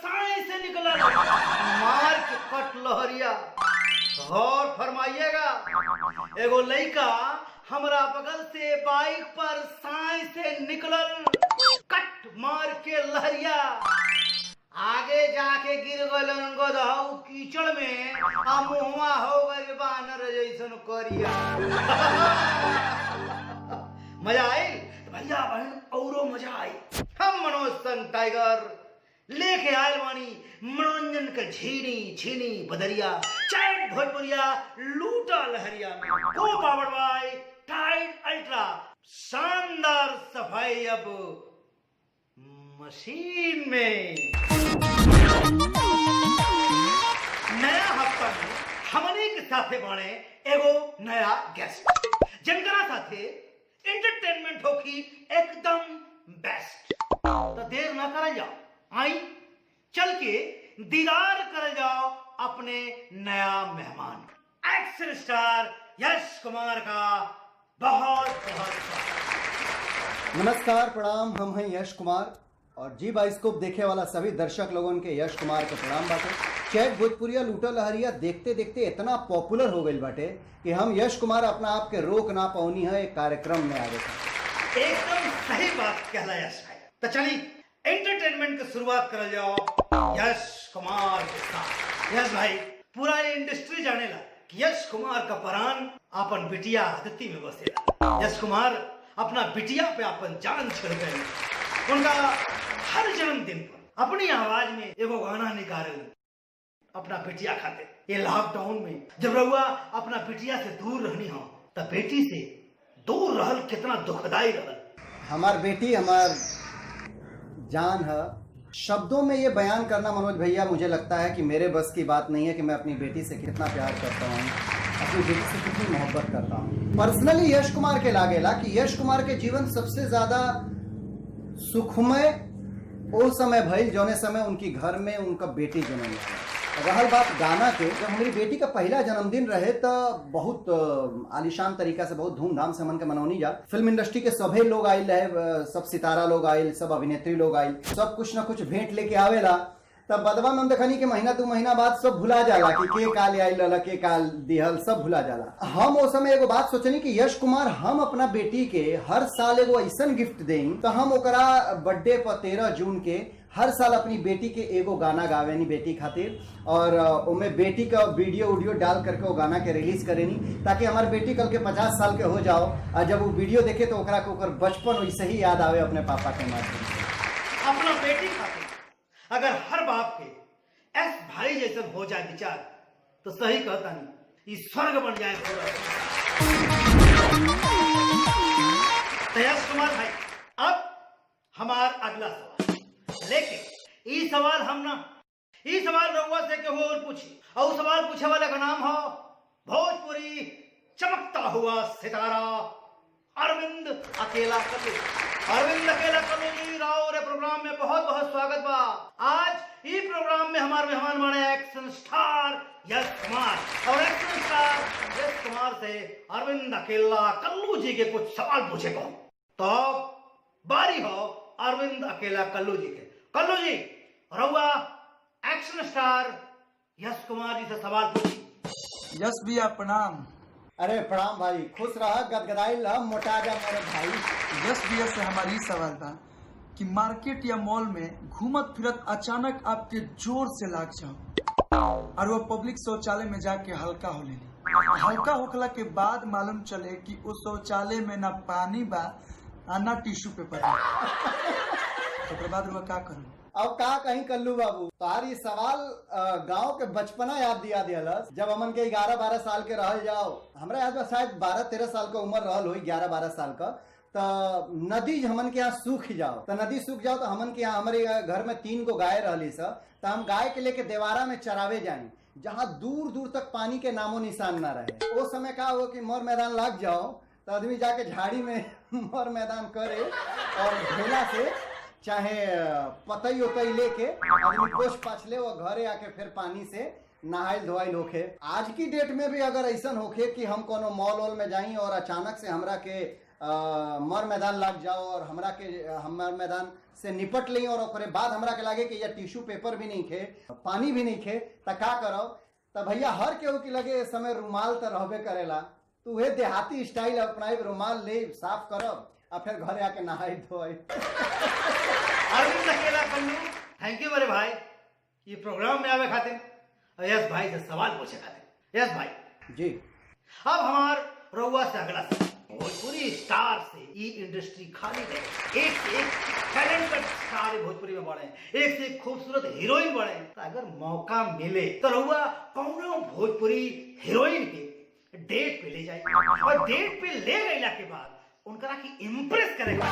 साए से निकला मार के कट लहरिया। और फरमाइएगा, एगो लड़का हमरा बगल से बाइक पर साए से निकलल, कट मार के लहरिया, आगे जाके गिर गल कीचड़ में, आ मुहवा हो गए बानर जैसन करिया। मजा आई भैया बहन, औरो मजा आई। हम मनोज संग टाइगर लेके आयल बानी मनोरंजन के झीनी झीनी बदरिया, चैट भोजपुरिया लूटा लहरिया में, को पावर्ड बाय टाइड अल्ट्रा। शानदार सफाई अब मशीन में। नया हफ्ता में हमने के साथे बने एगो नया गेस्ट, जिनका साथे एंटरटेनमेंट होगी एकदम बेस्ट। तो देर ना कर जाओ, आई चल के दीदार कर जाओ अपने नया मेहमान एक्शन स्टार यश कुमार का। बहुत बहुत नमस्कार, प्रणाम। हम हैं यश कुमार और जी बाइस्कोप देखे वाला सभी दर्शक लोगों के यश कुमार के प्रणाम बाटे। चैट भोजपुरिया लूटा लहरिया देखते देखते इतना पॉपुलर हो गई बाटे कि हम यश कुमार अपना आप के रोक ना पाऊनी है एक कार्यक्रम में आ गए। एकदम सही बात कहला यश भाई। तो चलिए एंटरटेनमेंट की शुरुआत कर जाओ यश कुमार के साथ। यश भाई, पूरा इंडस्ट्री जानेला कि यश कुमार का प्राण अपन बिटिया आदित्य में बसेला। यश कुमार अपना बिटिया पे अपन जान छोड़ गए। उनका हर जन्मदिन पर अपनी आवाज में एगो गाना निकाले अपना बिटिया खाते। ये लॉकडाउन में जब रहुआ अपना बिटिया से दूर रहनी हो, तब बेटी से दूर रहल कितना दुखदाई रहल। हमार बेटी हमार जान है। शब्दों में ये बयान करना मनोज भैया मुझे लगता है कि मेरे बस की बात नहीं है कि मैं अपनी बेटी से कितना प्यार करता हूँ, अपनी बेटी से कितनी मोहब्बत करता हूँ। पर्सनली यश कुमार के लागेला कि यश कुमार के जीवन सबसे ज्यादा सुखमय वो समय भइल जौने समय उनकी घर में उनका बेटी जन्म लिया। रहल बात गाना के, जब हमारी बेटी का पहला जन्मदिन रहे तो बहुत आलिशान तरीका से, बहुत धूमधाम से मन के मनौनी जा। फिल्म इंडस्ट्री के सभी लोग आयल रहे, सब सितारा लोग आयल, सब अभिनेत्री लोग आयल, सब कुछ न कुछ भेंट लेके आवेला। तब बदवा में देखनी कि महीना 2 महीना बाद सब भुला जाला कि के काल आयल रहल, के काल दिहल, सब भुला जाला। हम उस समय एगो बात सोचनी कि यश कुमार हम अपना बेटी के हर साल एगो ऐसा गिफ्ट दें, तो हम ओकरा बर्थडे पर 13 जून के हर साल अपनी बेटी के एगो गाना गावेनी बेटी खातिर, और उनमें बेटी का वीडियो डाल करके वो गाना के रिलीज करेनी, ताकि हमारी बेटी कल के 50 साल के हो जाओ और जब वो वीडियो देखे तो ओकरा को ओकर बचपन वैसे ही याद आवे अपने पापा के माध्यम से। अपना बेटी खातिर अगर हर बाप के एस भाई जैसे हो जाए विचार, तो सही कहता नहीं ये स्वर्ग बन जाए पूरा। तो यश कुमार भाई, अब हमार अगला सवाल, लेकिन ये सवाल हम ना, ये सवाल रउआ से केहू और पूछी, और सवाल पूछे वाले का नाम हो भोजपुरी चमकता हुआ सितारा अरविंद अकेला कल्लू। अरविंद अकेला कल्लू जी राव प्रोग्राम में बहुत बहुत स्वागत बा। आज ये प्रोग्राम में हमारे मेहमान बने एक्शन स्टार यश कुमार, और एक्शन स्टार यश कुमार से अरविंद अकेला कल्लू जी के कुछ सवाल पूछे को। तो बारी हो अरविंद अकेला कल्लू जी के। कल्लू जी, रउआ एक्शन स्टार यश कुमार जी से सवाल पूछी। यश भैया प्रणाम। अरे प्रणाम भाई, खुश रहा, गदगदाई रहा, मोटा जा मेरे भाई। यश भैया से हमारी सवाल था कि मार्केट या मॉल में घूमत फिरत अचानक आपके जोर से लाग जाओ और वो पब्लिक शौचालय में जाके हल्का हो लेनी। हल्का होखला के बाद मालूम चले कि उस शौचालय में ना पानी बा और ना टिश्यू पेपर बा, तो बाद वो क्या करूँ? अब का कहीं कल्लू बाबू, तारी सवाल गांव के बचपना याद दिया दियलस। जब हमन के 11-12 साल के रहल जाओ, हमरा याद बा शायद 12-13 साल का उम्र रहल हुई, 11-12 साल का, तो नदी हमन के यहाँ सूख जाओ, तो नदी सूख जाओ तो हमन के यहाँ, हमारे घर में 3 गो गाय रहली सब, तो हम गाय के लेके देवारा में चरावे जाए, जहाँ दूर दूर तक पानी के नामो निशान ना रहे। वो समय का हो कि मोर मैदान लग जाओ तो आदमी जाके झाड़ी में मोर मैदान करे और ढेला से चाहे पतई उतई लेके आदमी पोछ पाछ ले, वो घरे आके फिर पानी से नहाइल धोइल होखे। आज की डेट में भी अगर ऐसा होखे कि हम कोनो मॉल वॉल में जाई और अचानक से हमरा के मर मैदान लग जाओ और हमरा के हमर मैदान से निपट ली और ओकरे बाद हमरा के लागे कि या टिश्यू पेपर भी नहीं खे, पानी भी नहीं खे, त का करो? त भैया हर केहू के लगे इस समय रुमाल तो रहबे करेला, तो वह देहाती स्टाइल अपनाई, रुमाल ले साफ करब और फिर घरे आके नहाई धोई। अरविंद अकेला कल्लू, थैंक यू मेरे भाई ये प्रोग्राम में आवे खातिर, यस भाई से सवाल पूछे खातिर। यस भाई जी, अब हमार रउआ से अगला सवाल। भोजपुरी स्टार से ये इंडस्ट्री खाली है, एक से एक टैलेंटेड स्टार भोजपुरी में बढ़े, एक से एक खूबसूरत हीरोइन बढ़े। तो अगर मौका मिले तो रउआ कौनो भोजपुरी हीरोइन के डेट पे ले जाए और डेट पे ले गईला के बाद उनका की इम्प्रेस करेगा।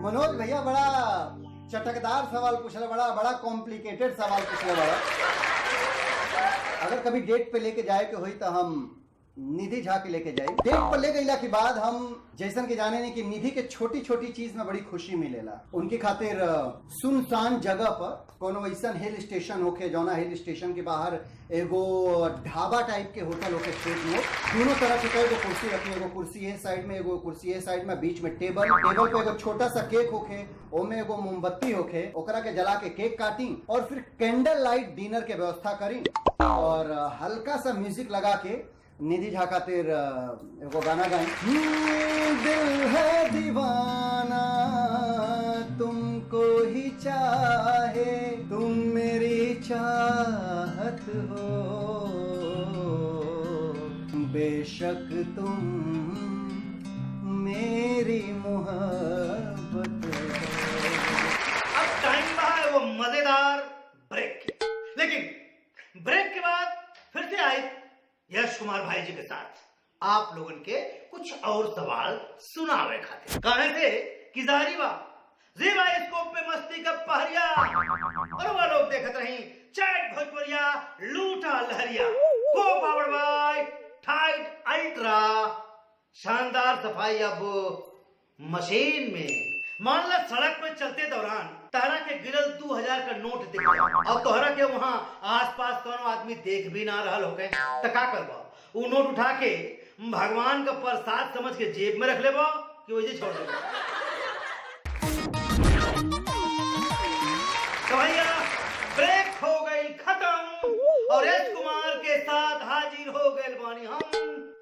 मनोज भैया बड़ा चटकदार सवाल पूछले, बड़ा कॉम्प्लिकेटेड सवाल पूछले बड़ा। अगर कभी डेट पे लेके जाए के हुई तो हम निधि झा के लेके जाए। डेट पर ले गईला के बाद हम जैसन के जाने नहीं कि निधि के छोटी छोटी चीज में बड़ी खुशी मिलेला। उनके खातिर सुनसान जगह पर कोनो ऐसा हिल स्टेशन होके, जौना हिल स्टेशन के बाहर एगो ढाबा टाइप के होटल होके, स्ट्रीट में दोनों तरह के एगो कुर्सी रखी, एगो कुर्सी ए साइड में, एगो कुर्सी ए साइड में, बीच में टेबल पे एगो छोटा सा केक होके, ओमे एगो मोमबत्ती होके, ओकरा के जला के केक काटी और फिर कैंडल लाइट डिनर के व्यवस्था करी और हल्का सा म्यूजिक लगा के निधि झा खातिर एगो गाना गाई। दिल है दीवाना तुमको ही चाहे, तुम मेरी चाहत हो, बेशक तुम मेरी मोहब्बत हो। अब टाइम रहा है वो मजेदार ब्रेक, लेकिन ब्रेक के बाद फिर से आए यश कुमार भाई जी के साथ आप लोगन के कुछ और सवाल सुनावे खातिर। कहे थे कि जारीबा जीवा स्कोप पे मस्ती का पहरिया और वो लोग देखत रही चैट भोजपुरिया लूटा लहरिया को पावर्ड बाय टाइड अल्ट्रा। शानदार सफाई अब मशीन में। मान लो सड़क पे चलते दौरान तारा के गिरल 2000 का नोट दिख गया, अब तोहरा के वहां आसपास कोनो आदमी देख भी ना रहल होके, तो का करबा? वो नोट उठा के भगवान का प्रसाद समझ के जेब में रख लेबा कि वैसे छोड़ देबा? तो भैया ब्रेक हो गई खत्म और यश कुमार के साथ हाजिर हो गए बानी हम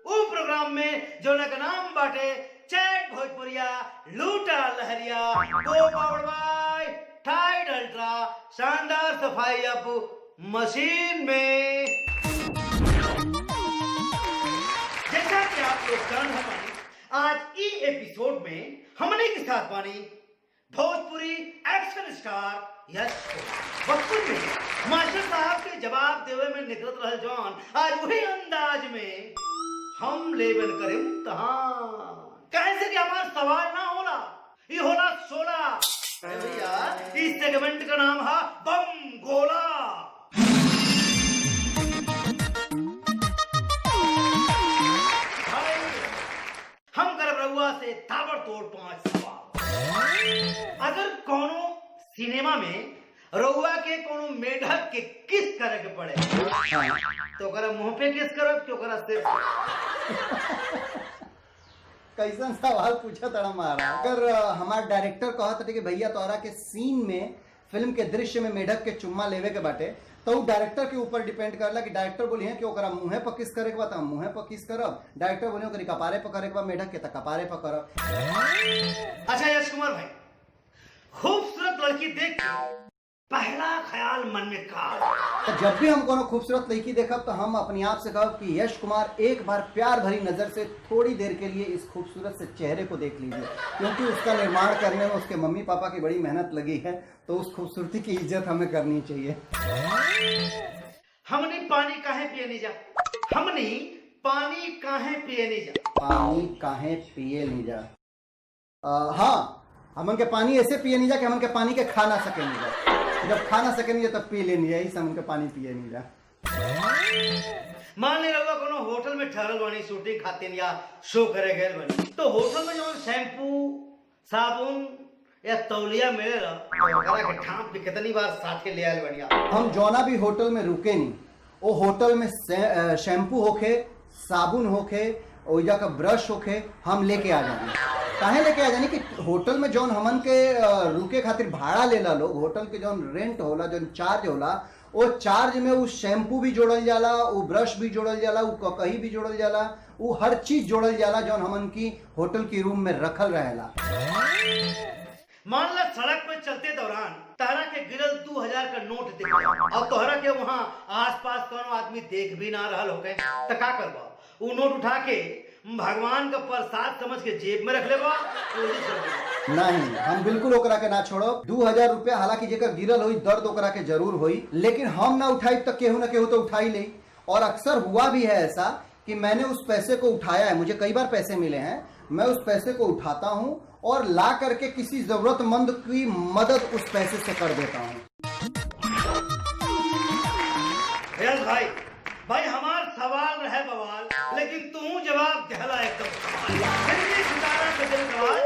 वो प्रोग्राम में जो का नाम बाटे चैट भोजपुरिया लूटा लहरिया को पावर्ड बाय टाइड अल्ट्रा। शानदार सफाई अब मशीन में। जैसा कि आप लोग जान हमारी आज ई एपिसोड में हमने के साथ बानी भोजपुरी एक्शन स्टार यश कुमार। बचपन में मास्टर साहब के जवाब देवे में निकलत रहल जवान, आज वही अंदाज में हम लेबल करें इम्तिहान। कैसे कि हमारा सवाल ना होला, ये होला 16। भैया इस सेगमेंट का नाम है बम गोला। भाई हम करब रउआ से ताबड़तोड़ 5 सवाल। अगर कोनो सिनेमा में रउआ के कोनो मेढक के किस करे के पड़े तो ओकरा मुंह पे किस करब कि ओकरा सिर? कैसन सवाल पूछा तड़ा मारा। अगर हमार डायरेक्टर कहत कि भैया तोरा के सीन में, फिल्म के दृश्य में मेढक के चुम्मा लेवे के बाटे, तो वो डायरेक्टर के ऊपर डिपेंड करला कि डायरेक्टर बोलिए कि ओकरा मुंहे पर किस करे के बा त मुंहे पर किस करब, डायरेक्टर बोलिए ओकरी कपारे पर करे के बा मेढक के त कपारे पर करब। अच्छा यश कुमार भाई, खूबसूरत लड़की देख के पहला ख्याल मन में का? तो जब भी हम कोनो खूबसूरत लड़की देखब तो हम अपने आप से कहब कि यश कुमार एक बार प्यार भरी नजर से थोड़ी देर के लिए इस खूबसूरत से चेहरे को देख लीजिए, क्योंकि उसका निर्माण करने में उसके मम्मी पापा की बड़ी मेहनत लगी है, तो उस खूबसूरती की इज्जत हमें करनी चाहिए। हमने पानी काहे पिए नहीं जा? हमने पानी काहे पिए नहीं जा? पानी काहे पिए नहीं जा? हाँ, हमन के पानी ऐसे पिए नहीं जा कि हमन के पानी के खा ना सके नहीं जा। जब खा ना सके नहीं जा तब पी लेनी है, इस हमन के पानी पिए नहीं जा। मान ले रहा कोनो होटल में ठहरल बनी शूटिंग खातिर या शो करे गए बनी, तो होटल में जो शैम्पू, साबुन या तौलिया मिलेला तो ओकरा के ठाम के कितनी बार साथे ले आयल बढ़िया। हम जौना भी होटल में रुके नहीं, वो होटल में शैम्पू होखे, साबुन होखे, ओइजा का ब्रश होखे, हम लेके आ जानी। काहे लेके आ जानी कि होटल में जौन हमन के रुके खातिर भाड़ा लेला लोग, होटल के जौन रेंट होला, जौन चार्ज होला, वो चार्ज में वो शैम्पू भी जोड़ल जाला, वो ब्रश भी जोड़ल जाला, वो ककही भी जोड़ल जाला, वो हर चीज जोड़ल जाला जौन हमन की होटल की रूम में रखल रहेला। मान ला सड़क पे चलते दौरान तहरा के गिरल 2000 का नोट दिख गया और तोहरा के वहाँ आसपास कोनो आदमी देख भी ना रहल होके तो का करबा? वो नोट उठा के भगवान का प्रसाद समझ के जेब में रख लेबा? नहीं, हम बिल्कुल ओकरा के ना छोड़ो। 2000 रुपया हालांकि जेकर गिरल हुई दर्द ओकरा के जरूर हुई, लेकिन हम ना उठाई तो केहू ना केहू तो उठाई ले। और अक्सर हुआ भी है ऐसा कि मैंने उस पैसे को उठाया है, मुझे कई बार पैसे मिले हैं, मैं उस पैसे को उठाता हूं और ला करके किसी जरूरतमंद की मदद उस पैसे से कर देता हूं। भाई हमार सवाल रहे बवाल, लेकिन तू जवाब कहला एकदम सवाल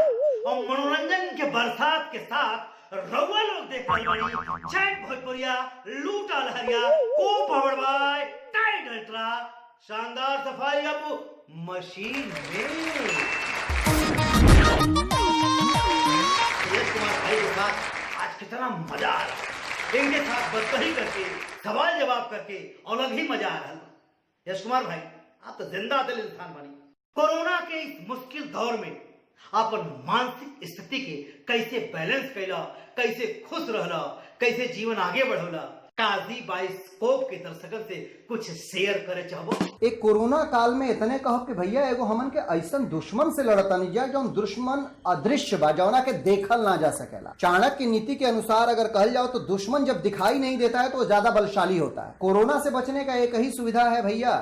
और मनोरंजन के बरसात के साथ रउआ लोग देख रहे बानी चैट भोजपुरिया, लूटा लहरिया, को पावर्ड बाय टाइड अल्ट्रा, शानदार सफाई अब मशीन में। कुमार भाई के साथ आज कितना मजा आ रहा है, इनके साथ बदतही करके सवाल जवाब करके अलग ही मजा आ रहा है। यश कुमार भाई आप तो जिंदा दिल इंसान बनी। कोरोना के इस मुश्किल दौर में अपन मानसिक स्थिति के कैसे बैलेंस कैला, कैसे खुश रहला, कैसे जीवन आगे बढ़ौला, काजी बाइस्कोप के दर्शकन से कुछ शेयर करे चाहबो? एक कोरोना काल में इतने कहो कि भैया एगो हमन के ऐसन दुश्मन से लड़ता नहीं जाए जौन दुश्मन अदृश्य बा, जौना के देखल ना जा सकेला। चाणक्य की नीति के अनुसार अगर कहल जाओ तो दुश्मन जब दिखाई नहीं देता है तो वो ज्यादा बलशाली होता है। कोरोना से बचने का एक ही सुविधा है भैया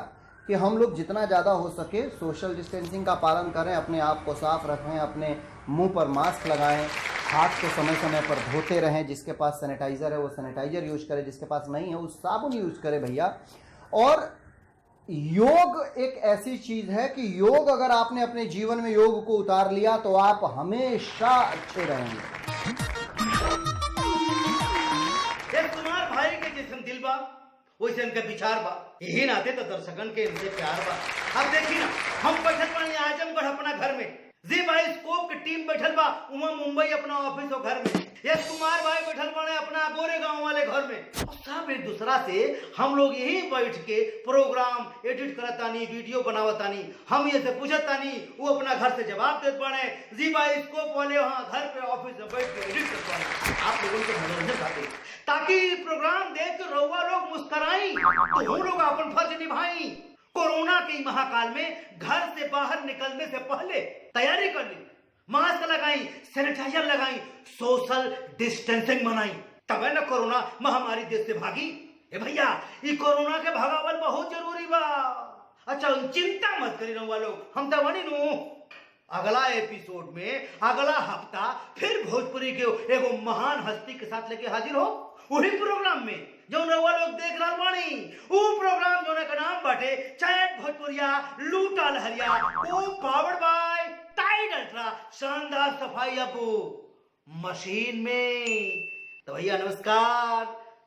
कि हम लोग जितना ज्यादा हो सके सोशल डिस्टेंसिंग का पालन करें, अपने आप को साफ रखें, अपने मुंह पर मास्क लगाएं, हाथ को समय समय पर धोते रहें, जिसके पास सैनिटाइजर है वो सैनिटाइजर यूज करे, जिसके पास नहीं है वो साबुन यूज करे भैया। और योग एक ऐसी चीज है कि योग अगर आपने अपने जीवन में योग को उतार लिया तो आप हमेशा अच्छे रहेंगे। कुमार भाई के जैसे दिल बा वैसे इनके विचार बा, यही नाते तो दर्शकन के इनसे प्यार बा। अब देखी ना हम बैठल बानी आजमगढ़ अपना घर में, जी बाइस्कोप की टीम बैठल बा उमा मुंबई अपना ऑफिस और घर में, यश कुमार भाई बैठल बाने अपना गोरेगांव वाले घर में। सब एक दूसरा से हम लोग यही बैठ के प्रोग्राम एडिट करतानी, वीडियो बनावतानी, हम ये से पूछतानी, वो अपना घर से जवाब देते बाने, जी बाइस्कोप वाले वहाँ घर पे ऑफिस में बैठ के एडिट करते बाने आप लोगों को मनोरंजन खाते, ताकि प्रोग्राम देख के रउआ लोग मुस्कुराई तो हम लोग अपन फर्ज निभाई। कोरोना के महाकाल में घर से बाहर निकलने से पहले तैयारी कर ली, मास्क लगाई, सैनिटाइजर लगाई, सोशल डिस्टेंसिंग बनाई, तब है ना कोरोना महामारी देश से भागी। ए भैया ये कोरोना के भगावल बहुत जरूरी बा। अच्छा चिंता मत करी रउआ लोग, हम तो बनी नू। अगला एपिसोड में अगला हफ्ता फिर भोजपुरी के एगो महान हस्ती के साथ लेके हाजिर हो, वही प्रोग्राम में जो रउआ लोग देख रहा बानी, वो प्रोग्राम जो का नाम बाटे चैट भोजपुरिया, लूटा लहरिया, को पावर्ड बाय टाइड अल्ट्रा, शानदार सफाई अब मशीन में। तो भैया नमस्कार।